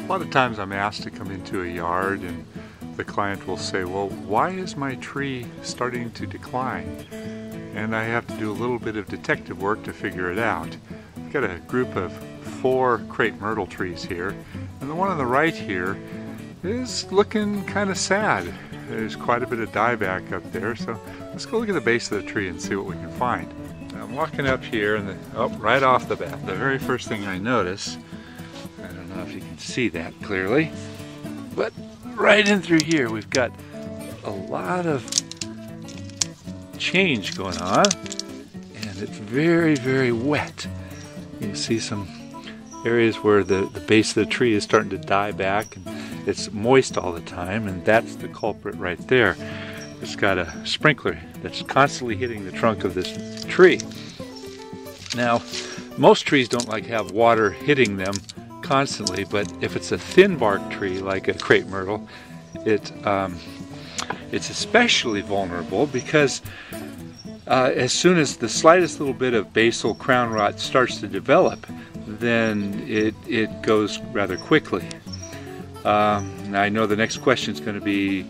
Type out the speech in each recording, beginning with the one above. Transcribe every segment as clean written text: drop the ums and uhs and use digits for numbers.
A lot of times I'm asked to come into a yard and the client will say, well, why is my tree starting to decline? And I have to do a little bit of detective work to figure it out. I've got a group of 4 crepe myrtle trees here, and the one on the right here is looking kind of sad. There's quite a bit of dieback up there, so let's go look at the base of the tree and see what we can find. I'm walking up here and right off the bat, the very first thing I notice, I don't know if you can see that clearly, but right in through here we've got a lot of change going on, and it's very, very wet. You can see some areas where the base of the tree is starting to die back, and it's moist all the time, and that's the culprit right there. It's got a sprinkler that's constantly hitting the trunk of this tree. Now, most trees don't like to have water hitting them constantly, but if it's a thin bark tree like a crepe myrtle, it's especially vulnerable because as soon as the slightest little bit of basal crown rot starts to develop, then it goes rather quickly. I know the next question is going to be,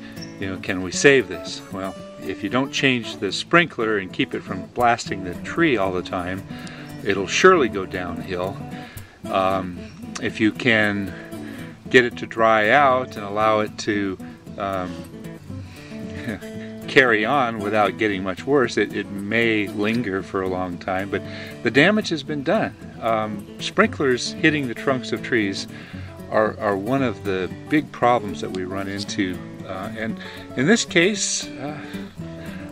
can we save this? Well, if you don't change the sprinkler and keep it from blasting the tree all the time, it'll surely go downhill. If you can get it to dry out and allow it to carry on without getting much worse, it may linger for a long time, but the damage has been done. Sprinklers hitting the trunks of trees are one of the big problems that we run into, and in this case,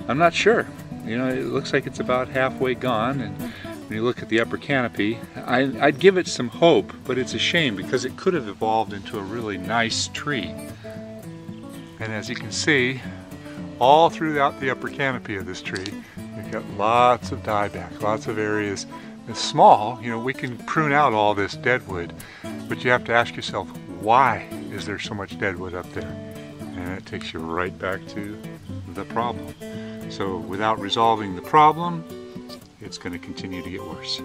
I'm not sure. It looks like it's about halfway gone, and when you look at the upper canopy, I'd give it some hope, but it's a shame because it could have evolved into a really nice tree. And as you can see, all throughout the upper canopy of this tree, you've got lots of dieback, lots of areas. It's small, we can prune out all this deadwood, but you have to ask yourself, why is there so much deadwood up there? And it takes you right back to the problem. So without resolving the problem, it's going to continue to get worse.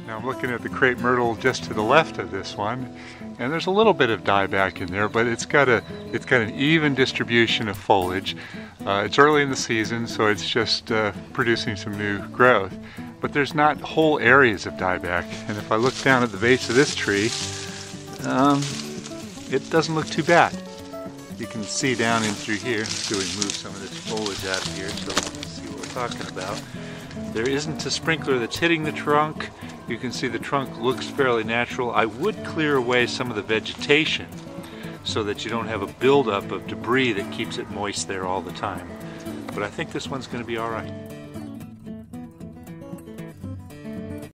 Now I'm looking at the crepe myrtle just to the left of this one, and there's a little bit of dieback in there, but it's got an even distribution of foliage. It's early in the season, so it's just producing some new growth. But there's not whole areas of dieback, and if I look down at the base of this tree, it doesn't look too bad. You can see down in through here. Let's go and move some of this foliage out of here so we can see what we're talking about. There isn't a sprinkler that's hitting the trunk. You can see the trunk looks fairly natural. I would clear away some of the vegetation so that you don't have a buildup of debris that keeps it moist there all the time. But I think this one's going to be all right.